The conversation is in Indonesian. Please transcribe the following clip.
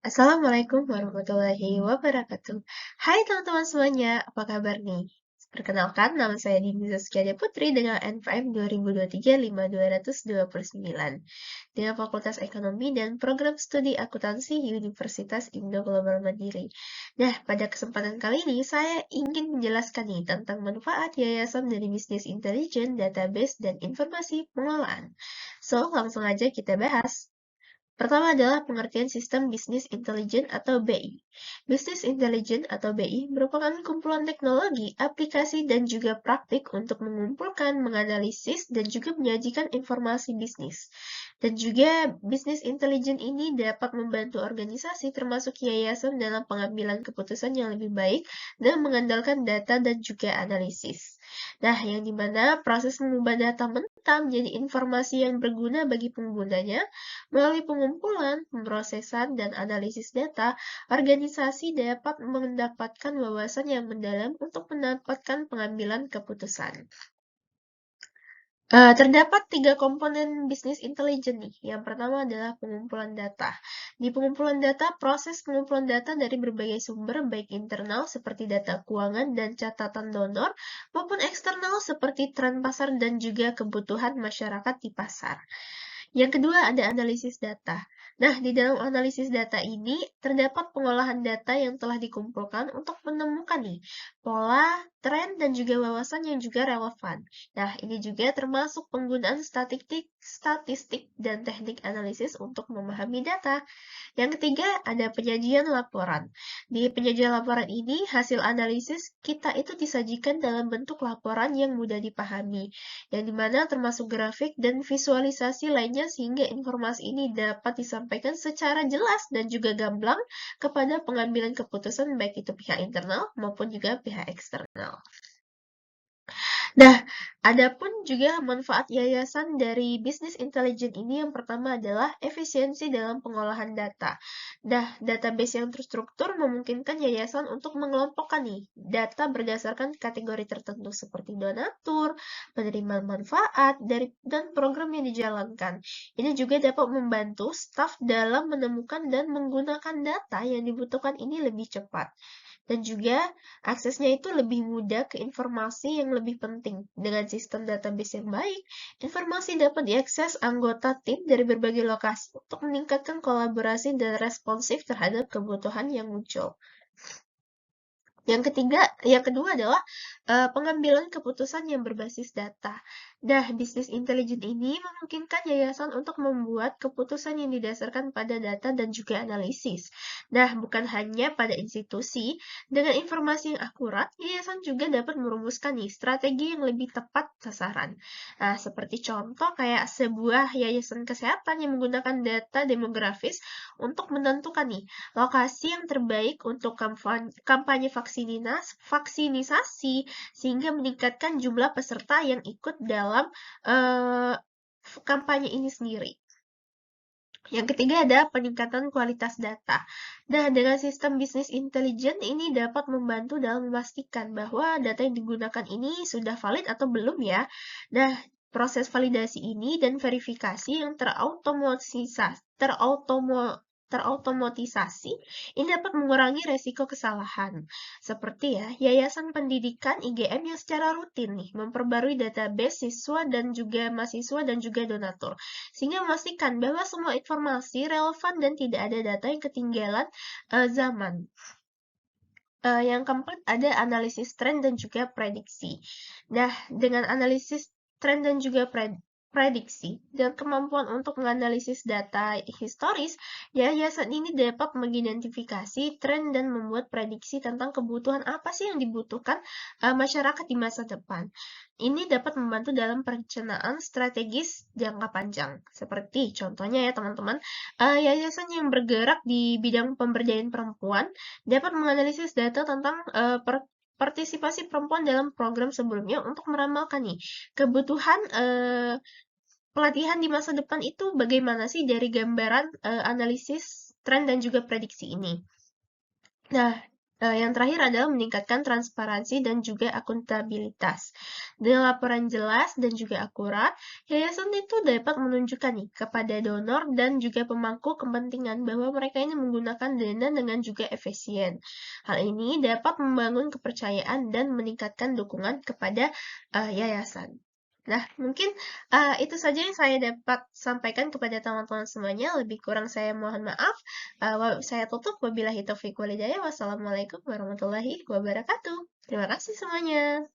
Assalamualaikum warahmatullahi wabarakatuh. Hai teman-teman semuanya, apa kabar nih? Perkenalkan, nama saya Dini Zaskia Putri dengan NPM 2023-52229 dengan Fakultas Ekonomi dan Program Studi Akuntansi Universitas Indo Global Mandiri. Nah, pada kesempatan kali ini saya ingin menjelaskan nih tentang manfaat yayasan dari bisnis intelijen, database, dan informasi pengolahan. So, langsung aja kita bahas. Pertama adalah pengertian sistem bisnis intelijen atau BI. Bisnis intelijen atau BI merupakan kumpulan teknologi, aplikasi, dan juga praktik untuk mengumpulkan, menganalisis, dan juga menyajikan informasi bisnis. Dan juga bisnis intelijen ini dapat membantu organisasi termasuk yayasan dalam pengambilan keputusan yang lebih baik dan mengandalkan data dan juga analisis. Nah, yang dimana proses mengubah data mentah menjadi informasi yang berguna bagi penggunanya. Melalui pengumpulan, pemrosesan, dan analisis data, organisasi dapat mendapatkan wawasan yang mendalam untuk mendapatkan pengambilan keputusan. Terdapat 3 komponen bisnis intelijen nih. Yang pertama adalah pengumpulan data. Di pengumpulan data, proses pengumpulan data dari berbagai sumber, baik internal seperti data keuangan dan catatan donor, maupun eksternal seperti tren pasar dan juga kebutuhan masyarakat di pasar. Yang kedua ada analisis data. Nah, di dalam analisis data ini terdapat pengolahan data yang telah dikumpulkan untuk menemukan nih pola, tren, dan juga wawasan yang juga relevan. Nah, ini juga termasuk penggunaan statistik dan teknik analisis untuk memahami data. Yang ketiga, ada penyajian laporan. Di penyajian laporan ini, hasil analisis kita itu disajikan dalam bentuk laporan yang mudah dipahami, yang dimana termasuk grafik dan visualisasi lainnya sehingga informasi ini dapat disampaikan secara jelas dan juga gamblang kepada pengambilan keputusan baik itu pihak internal maupun juga pihak eksternal. Nah, adapun juga manfaat yayasan dari bisnis intelijen ini yang pertama adalah efisiensi dalam pengolahan data. Nah, database yang terstruktur memungkinkan yayasan untuk mengelompokkan nih data berdasarkan kategori tertentu seperti donatur, penerima manfaat, dan program yang dijalankan. Ini juga dapat membantu staf dalam menemukan dan menggunakan data yang dibutuhkan ini lebih cepat. Dan juga aksesnya itu lebih mudah ke informasi yang lebih penting. Dengan sistem database yang baik, informasi dapat diakses anggota tim dari berbagai lokasi untuk meningkatkan kolaborasi dan responsif terhadap kebutuhan yang muncul. Yang kedua adalah pengambilan keputusan yang berbasis data. Nah, bisnis intelijen ini memungkinkan yayasan untuk membuat keputusan yang didasarkan pada data dan juga analisis. Nah, bukan hanya pada institusi, dengan informasi yang akurat, yayasan juga dapat merumuskan nih strategi yang lebih tepat sasaran. Nah, seperti contoh kayak sebuah yayasan kesehatan yang menggunakan data demografis untuk menentukan nih lokasi yang terbaik untuk kampanye vaksinisasi sehingga meningkatkan jumlah peserta yang ikut dalam kampanye ini sendiri. Yang ketiga ada peningkatan kualitas data. Nah, dengan sistem bisnis intelijen ini dapat membantu dalam memastikan bahwa data yang digunakan ini sudah valid atau belum ya. Nah, proses validasi ini dan verifikasi yang terautomatisasi ini dapat mengurangi resiko kesalahan. Seperti ya, Yayasan Pendidikan IGM yang secara rutin nih memperbarui database siswa dan juga mahasiswa dan juga donatur, sehingga memastikan bahwa semua informasi relevan dan tidak ada data yang ketinggalan zaman. Yang keempat ada analisis tren dan juga prediksi. Nah, dengan analisis tren dan juga prediksi dan kemampuan untuk menganalisis data historis, yayasan ini dapat mengidentifikasi tren dan membuat prediksi tentang kebutuhan apa sih yang dibutuhkan masyarakat di masa depan. Ini dapat membantu dalam perencanaan strategis jangka panjang. Seperti contohnya ya teman-teman, yayasan yang bergerak di bidang pemberdayaan perempuan dapat menganalisis data tentang partisipasi perempuan dalam program sebelumnya untuk meramalkan nih kebutuhan pelatihan di masa depan itu bagaimana sih dari gambaran analisis tren dan juga prediksi ini. Nah, Yang terakhir adalah meningkatkan transparansi dan juga akuntabilitas. Dengan laporan jelas dan juga akurat, yayasan itu dapat menunjukkan nih kepada donor dan juga pemangku kepentingan bahwa mereka ini menggunakan dana dengan juga efisien. Hal ini dapat membangun kepercayaan dan meningkatkan dukungan kepada yayasan. Nah, mungkin itu saja yang saya dapat sampaikan kepada teman-teman semuanya. Lebih kurang saya mohon maaf. Saya tutup. Wabillahi taufiq walhidayah. Wassalamualaikum warahmatullahi wabarakatuh. Terima kasih semuanya.